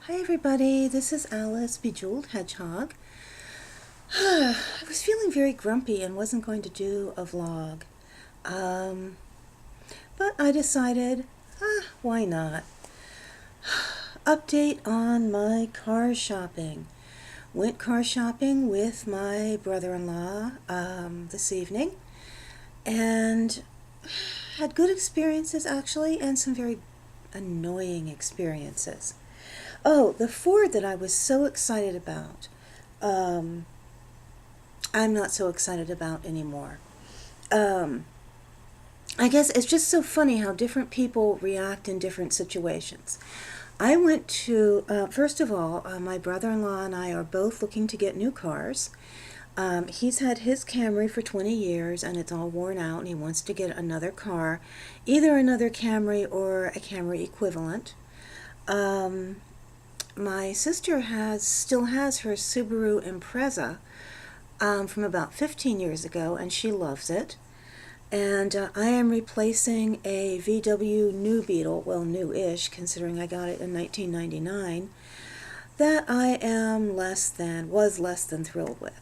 Hi everybody, this is Alice, Bejeweled Hedgehog. I was feeling very grumpy and wasn't going to do a vlog. Um, but I decided, why not? Update on my car shopping. Went car shopping with my brother-in-law this evening and had good experiences actually and some very annoying experiences. Oh, the Ford that I was so excited about, um, I'm not so excited about anymore. Um, I guess it's just so funny how different people react in different situations. I went to, first of all, my brother-in-law and I are both looking to get new cars. He's had his Camry for 20 years and it's all worn out and he wants to get another car, either another Camry or a Camry equivalent. Um, my sister still has her Subaru Impreza from about 15 years ago, and she loves it. And I am replacing a VW New Beetle, well, new-ish, considering I got it in 1999, that I am was less than thrilled with.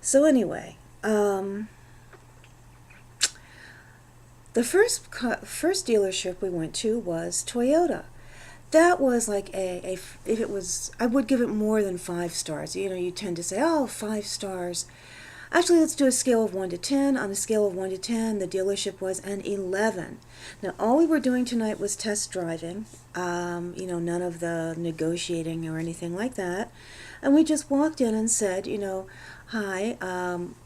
So anyway, the first dealership we went to was Toyota. That was like if it was, I would give it more than 5 stars. You know, you tend to say, oh, 5 stars. Actually, let's do a scale of 1 to 10. On a scale of 1 to 10, the dealership was an 11. Now, all we were doing tonight was test driving. None of the negotiating or anything like that. And we just walked in and said, hi,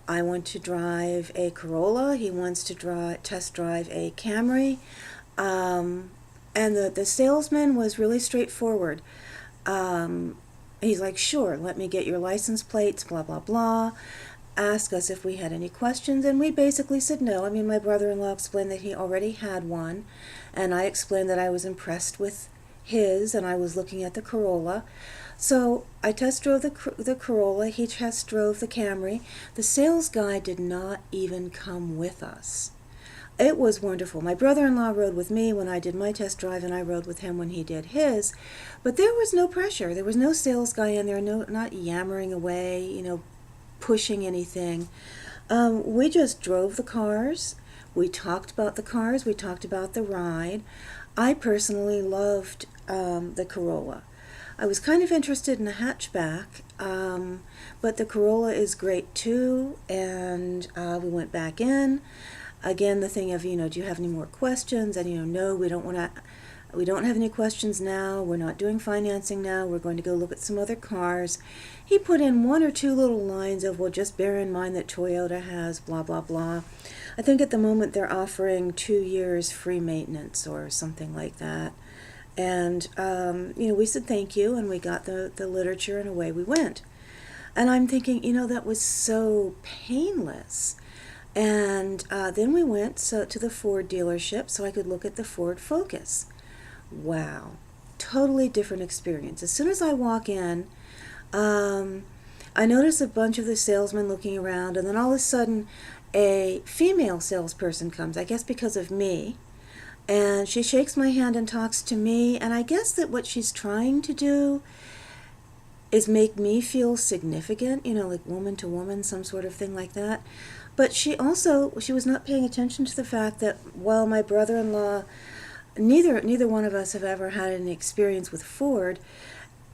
I want to drive a Corolla. He wants to test drive a Camry. And the salesman was really straightforward. He's like, sure, let me get your license plates, blah, blah, blah. Asked us if we had any questions, and we basically said no. I mean, my brother-in-law explained that he already had one, and I explained that I was impressed with his, and I was looking at the Corolla. So I test drove the Corolla, he test drove the Camry. The sales guy did not even come with us. It was wonderful. My brother-in-law rode with me when I did my test drive, and I rode with him when he did his. But there was no pressure. There was no sales guy in there, not yammering away, pushing anything. We just drove the cars. We talked about the cars. We talked about the ride. I personally loved the Corolla. I was kind of interested in a hatchback, but the Corolla is great too, and we went back in. Again, the thing of, do you have any more questions? And, no, we don't have any questions now. We're not doing financing now. We're going to go look at some other cars. He put in 1 or 2 little lines of, well, just bear in mind that Toyota has blah, blah, blah. I think at the moment they're offering 2 years free maintenance or something like that. And, we said thank you, and we got the literature, and away we went. And I'm thinking, that was so painless. And then we went to the Ford dealership so I could look at the Ford Focus. Wow, totally different experience. As soon as I walk in, I notice a bunch of the salesmen looking around, and then all of a sudden a female salesperson comes, I guess because of me, and she shakes my hand and talks to me, and I guess that what she's trying to do is make me feel significant, like woman to woman, some sort of thing like that. But she was not paying attention to the fact that while my brother-in-law, neither one of us have ever had any experience with Ford,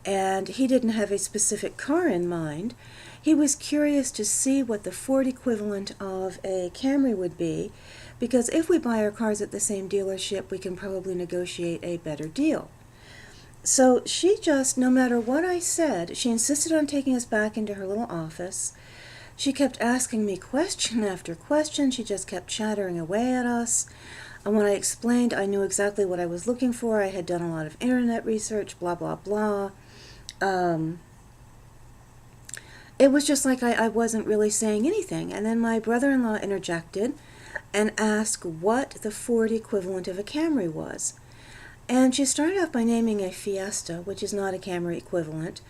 and he didn't have a specific car in mind, he was curious to see what the Ford equivalent of a Camry would be, because if we buy our cars at the same dealership, we can probably negotiate a better deal. So she just, no matter what I said, she insisted on taking us back into her little office. She kept asking me question after question. She just kept chattering away at us. And when I explained, I knew exactly what I was looking for. I had done a lot of internet research, blah, blah, blah. It was just like I wasn't really saying anything. And then my brother-in-law interjected and asked what the Ford equivalent of a Camry was. And she started off by naming a Fiesta, which is not a Camry equivalent,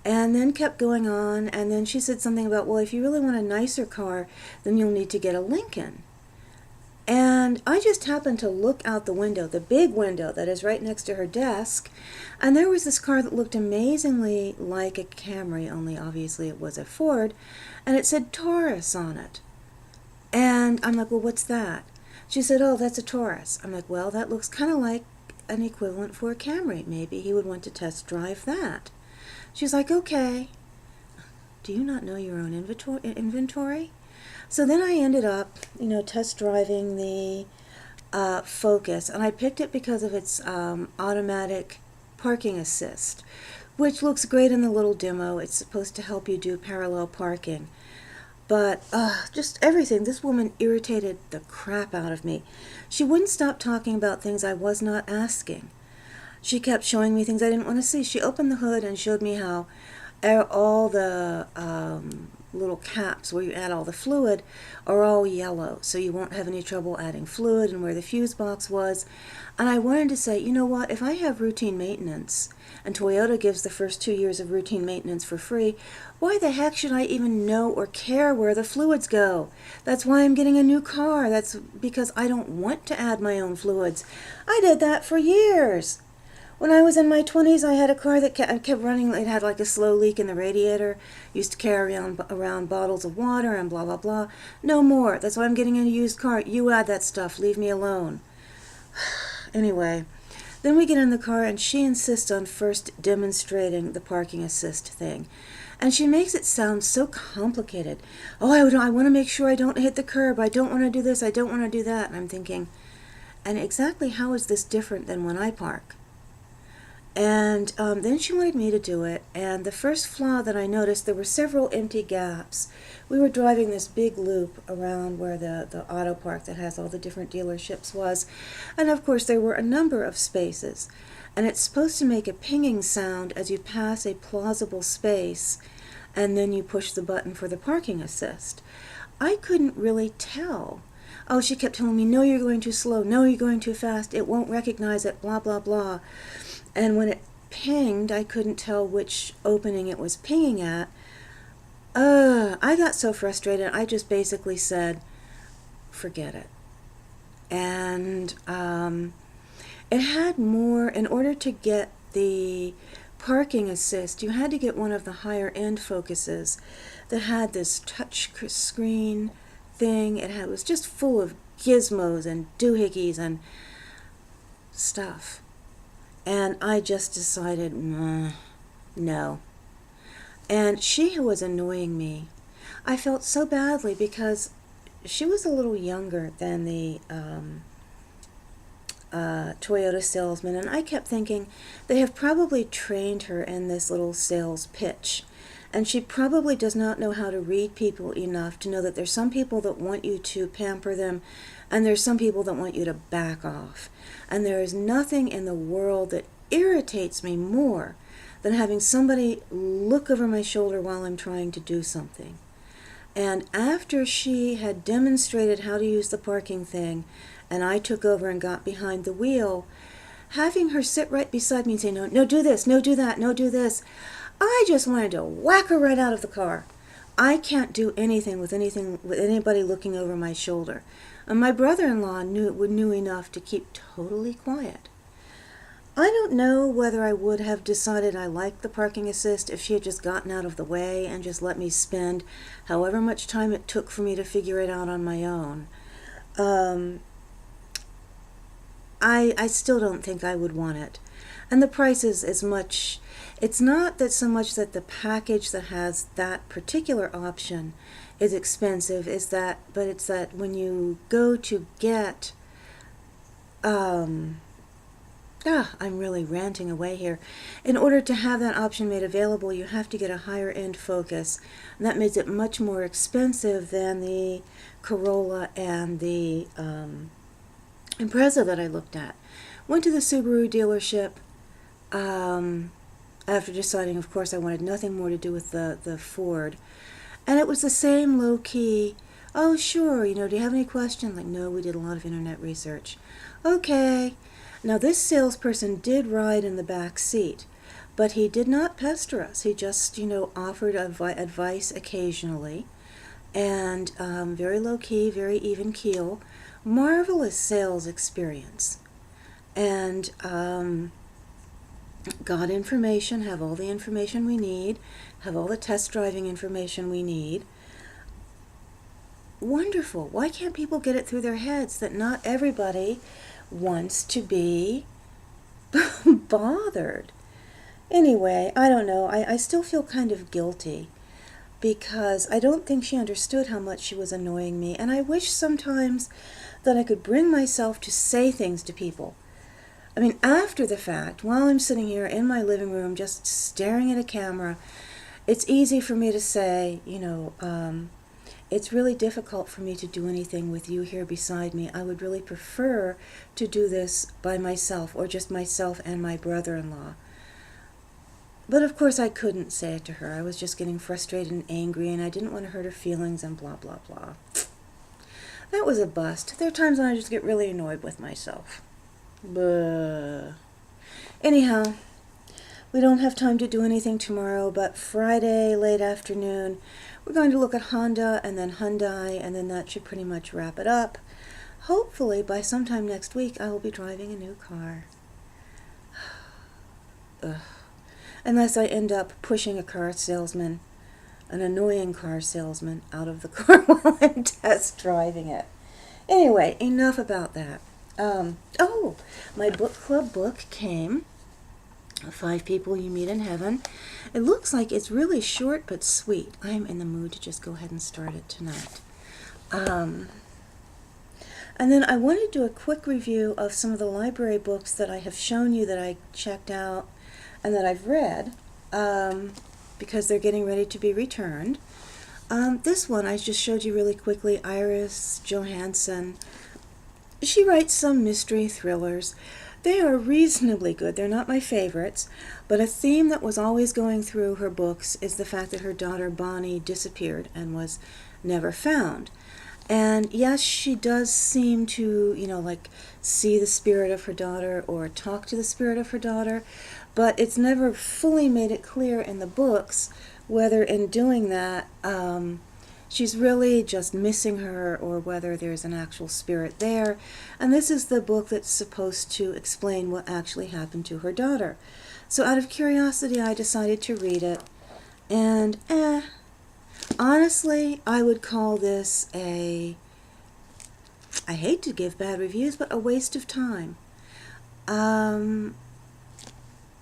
and then kept going on, and then she said something about, well, if you really want a nicer car, then you'll need to get a Lincoln. And I just happened to look out the window, the big window that is right next to her desk, and there was this car that looked amazingly like a Camry, only obviously it was a Ford, and it said Taurus on it. And I'm like, well, what's that? She said, oh, that's a Taurus. I'm like, well, that looks kind of like an equivalent for a Camry. Maybe he would want to test drive that. She's like, okay. Do you not know your own inventory? So then I ended up, test driving the Focus, and I picked it because of its automatic parking assist, which looks great in the little demo. It's supposed to help you do parallel parking. But just everything. This woman irritated the crap out of me. She wouldn't stop talking about things I was not asking. She kept showing me things I didn't want to see. She opened the hood and showed me how all the little caps where you add all the fluid are all yellow, so you won't have any trouble adding fluid, and where the fuse box was. And I wanted to say, you know what, if I have routine maintenance, and Toyota gives the first 2 years of routine maintenance for free, why the heck should I even know or care where the fluids go? That's why I'm getting a new car. That's because I don't want to add my own fluids. I did that for years. When I was in my 20s, I had a car that kept running. It had like a slow leak in the radiator. Used to carry around bottles of water and blah, blah, blah. No more. That's why I'm getting a used car. You add that stuff. Leave me alone. Anyway, then we get in the car, and she insists on first demonstrating the parking assist thing. And she makes it sound so complicated. Oh, I want to make sure I don't hit the curb. I don't want to do this. I don't want to do that. And I'm thinking, and exactly how is this different than when I park? And then she wanted me to do it, and the first flaw that I noticed, there were several empty gaps. We were driving this big loop around where the auto park that has all the different dealerships was, and of course there were a number of spaces, and it's supposed to make a pinging sound as you pass a plausible space, and then you push the button for the parking assist. I couldn't really tell. Oh, she kept telling me, no, you're going too slow, no, you're going too fast, it won't recognize it, blah, blah, blah. And when it pinged, I couldn't tell which opening it was pinging at. I got so frustrated, I just basically said, forget it. And it had more, in order to get the parking assist, you had to get one of the higher end Focuses that had this touch screen thing. It was just full of gizmos and doohickeys and stuff. And I just decided, no. And she was annoying me. I felt so badly because she was a little younger than the Toyota salesman, and I kept thinking they have probably trained her in this little sales pitch. And she probably does not know how to read people enough to know that there's some people that want you to pamper them, and there's some people that want you to back off. And there is nothing in the world that irritates me more than having somebody look over my shoulder while I'm trying to do something. And after she had demonstrated how to use the parking thing, and I took over and got behind the wheel, having her sit right beside me and say, no, do this, no, do that, no, do this, I just wanted to whack her right out of the car. I can't do anything with anybody looking over my shoulder. And my brother-in-law knew enough to keep totally quiet. I don't know whether I would have decided I liked the parking assist if she had just gotten out of the way and just let me spend however much time it took for me to figure it out on my own. I still don't think I would want it. And the price is as much, it's not that so much that the package that has that particular option is expensive, but it's that when you go to get, I'm really ranting away here. In order to have that option made available, you have to get a higher end Focus, and that makes it much more expensive than the Corolla and the Impreza that I looked at. Went to the Subaru dealership after deciding, of course, I wanted nothing more to do with the Ford. And it was the same low-key, oh, sure, do you have any questions? Like, no, we did a lot of internet research. Okay. Now, this salesperson did ride in the back seat, but he did not pester us. He just, offered advice occasionally, and very low-key, very even keel. marvelous sales experience. And got information, have all the information we need, have all the test driving information we need. Wonderful. Why can't people get it through their heads that not everybody wants to be bothered? Anyway, I don't know. I still feel kind of guilty because I don't think she understood how much she was annoying me, and I wish sometimes that I could bring myself to say things to people. I mean, after the fact, while I'm sitting here in my living room just staring at a camera, it's easy for me to say, it's really difficult for me to do anything with you here beside me. I would really prefer to do this by myself, or just myself and my brother-in-law. But of course I couldn't say it to her. I was just getting frustrated and angry, and I didn't want to hurt her feelings and blah, blah, blah. That was a bust. There are times when I just get really annoyed with myself. Buh. Anyhow, we don't have time to do anything tomorrow, but Friday, late afternoon, we're going to look at Honda and then Hyundai, and then that should pretty much wrap it up. Hopefully, by sometime next week, I will be driving a new car. Ugh. Unless I end up pushing a car salesman, an annoying car salesman, out of the car while I'm test driving it. Anyway, enough about that. My book club book came. 5 People You Meet in Heaven. It looks like it's really short but sweet. I'm in the mood to just go ahead and start it tonight. And then I want to do a quick review of some of the library books that I have shown you that I checked out and that I've read, because they're getting ready to be returned. This one I just showed you really quickly, Iris Johansson. She writes some mystery thrillers. They are reasonably good. They're not my favorites, but a theme that was always going through her books is the fact that her daughter Bonnie disappeared and was never found. And yes, she does seem to, see the spirit of her daughter or talk to the spirit of her daughter, but it's never fully made it clear in the books whether in doing that she's really just missing her or whether there's an actual spirit there. And this is the book that's supposed to explain what actually happened to her daughter. So out of curiosity, I decided to read it. And honestly, I would call this I hate to give bad reviews, but a waste of time.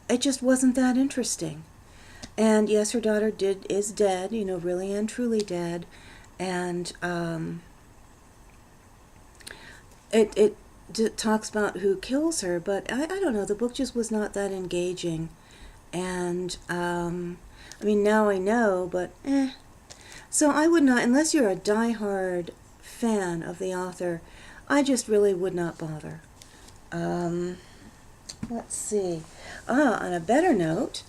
It just wasn't that interesting. And yes, her daughter is dead, really and truly dead. And it talks about who kills her, but I don't know, the book just was not that engaging. And now I know, but So I would not, unless you're a diehard fan of the author, I just really would not bother. Let's see. On a better note,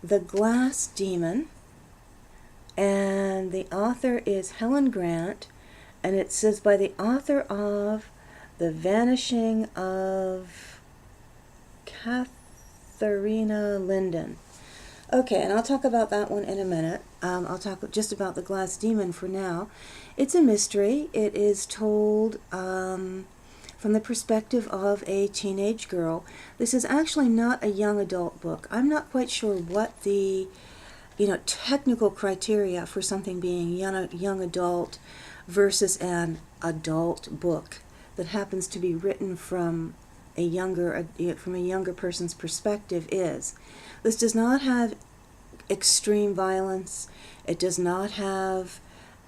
The Glass Demon, and the author is Helen Grant, and it says by the author of The Vanishing of Katharina Linden. Okay, and I'll talk about that one in a minute. I'll talk just about The Glass Demon for now. It's a mystery. It is told from the perspective of a teenage girl. This is actually not a young adult book. I'm not quite sure what the technical criteria for something being young adult versus an adult book that happens to be written from a younger person's perspective is. This does not have extreme violence. It does not have,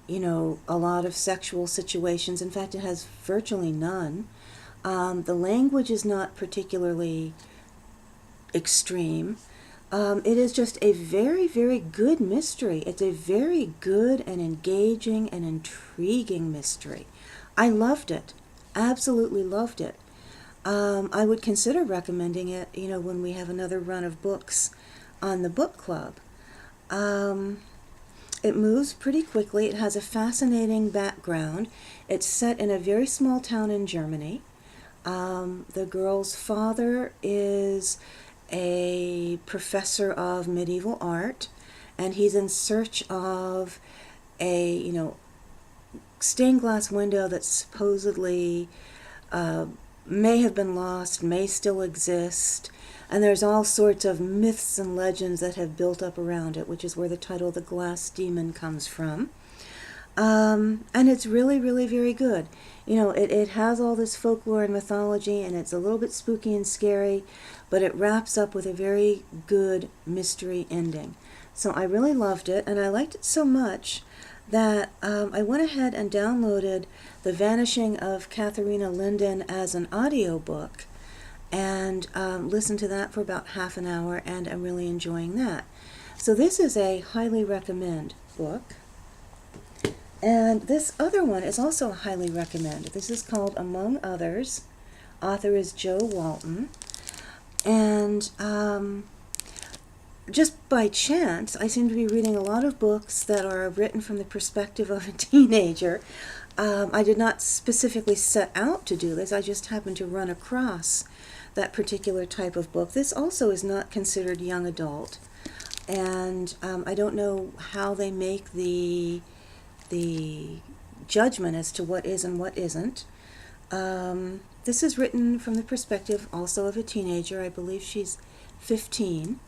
a lot of sexual situations. In fact, it has virtually none. The language is not particularly extreme. It is just a very, very good mystery. It's a very good and engaging and intriguing mystery. I loved it. Absolutely loved it. I would consider recommending it, when we have another run of books on the book club. It moves pretty quickly. It has a fascinating background. It's set in a very small town in Germany. The girl's father is a professor of medieval art, and he's in search of a stained glass window that supposedly may have been lost, may still exist, and there's all sorts of myths and legends that have built up around it, which is where the title The Glass Demon comes from. And it's really, really very good. You know, it has all this folklore and mythology, and it's a little bit spooky and scary, but it wraps up with a very good mystery ending. So I really loved it, and I liked it so much that I went ahead and downloaded The Vanishing of Katharina Linden as an audiobook and listened to that for about half an hour, and I'm really enjoying that. So this is a highly recommend book. And this other one is also a highly recommend. This is called Among Others. Author is Joe Walton. And just by chance, I seem to be reading a lot of books that are written from the perspective of a teenager. I did not specifically set out to do this. I just happened to run across that particular type of book. This also is not considered young adult. And I don't know how they make the judgment as to what is and what isn't. This is written from the perspective also of a teenager. I believe she's 15.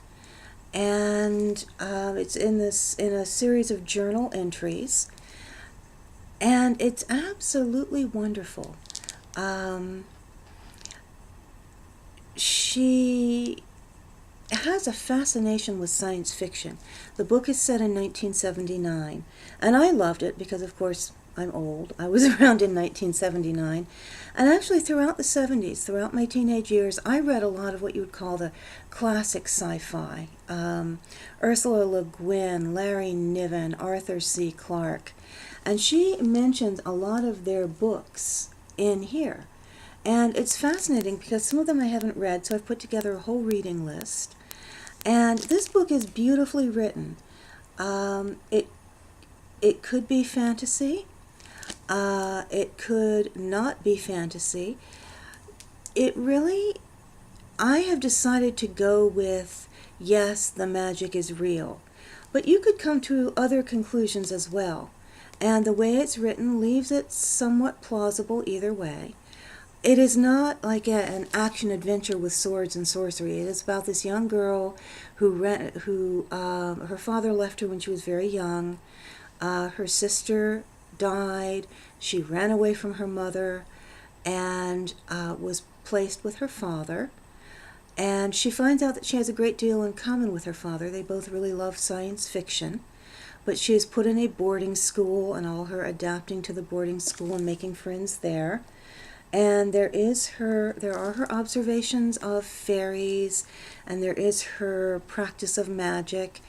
And it's in a series of journal entries. And it's absolutely wonderful. She has a fascination with science fiction. The book is set in 1979, and I loved it because, of course, I'm old. I was around in 1979, and actually throughout the 70s, throughout my teenage years, I read a lot of what you would call the classic sci-fi. Ursula Le Guin, Larry Niven, Arthur C. Clarke, and she mentions a lot of their books in here. And it's fascinating because some of them I haven't read, so I've put together a whole reading list. And this book is beautifully written. It could be fantasy. It could not be fantasy. It really, I have decided to go with, yes, the magic is real. But you could come to other conclusions as well. And the way it's written leaves it somewhat plausible either way. It is not like an action adventure with swords and sorcery. It is about this young girl who her father left her when she was very young. Her sister died. She ran away from her mother and was placed with her father. And she finds out that she has a great deal in common with her father. They both really love science fiction. But she is put in a boarding school, and all her adapting to the boarding school and making friends there. And there are her observations of fairies, and there is her practice of magic,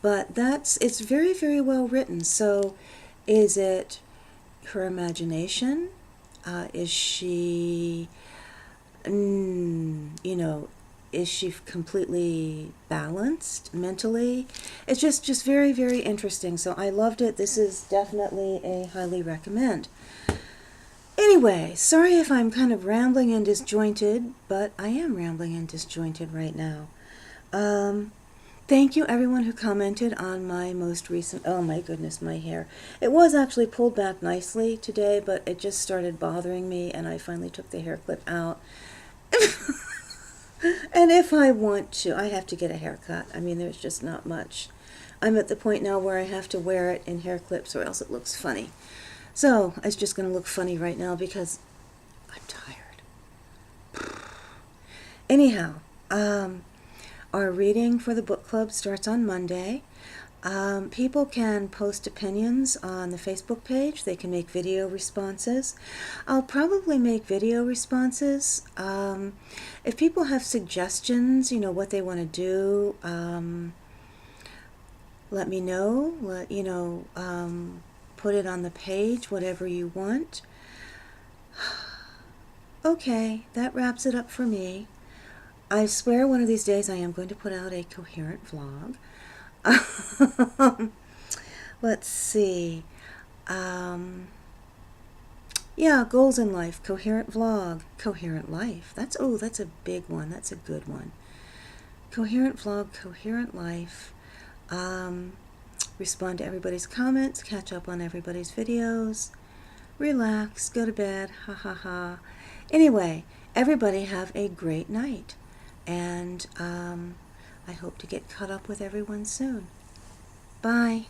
but it's very, very well written. So is it her imagination? Is she, is she completely balanced mentally? It's just very, very interesting. So I loved it. This is definitely a highly recommend. Anyway, sorry if I'm kind of rambling and disjointed, but I am rambling and disjointed right now. Thank you everyone who commented on my most recent, oh my goodness, my hair. It was actually pulled back nicely today, but it just started bothering me, and I finally took the hair clip out. And if I want to, I have to get a haircut. I mean, there's just not much. I'm at the point now where I have to wear it in hair clips or else it looks funny. So, it's just going to look funny right now because I'm tired. Anyhow, our reading for the book club starts on Monday. People can post opinions on the Facebook page. They can make video responses. I'll probably make video responses. If people have suggestions, what they want to do, let me know. Put it on the page, whatever you want. Okay, that wraps it up for me. I swear one of these days I am going to put out a coherent vlog. Let's see. Yeah, goals in life, coherent vlog, coherent life. That's a big one. That's a good one. Coherent vlog, coherent life. Respond to everybody's comments, catch up on everybody's videos. relax, go to bed, ha ha ha. Anyway, everybody have a great night, and I hope to get caught up with everyone soon. Bye.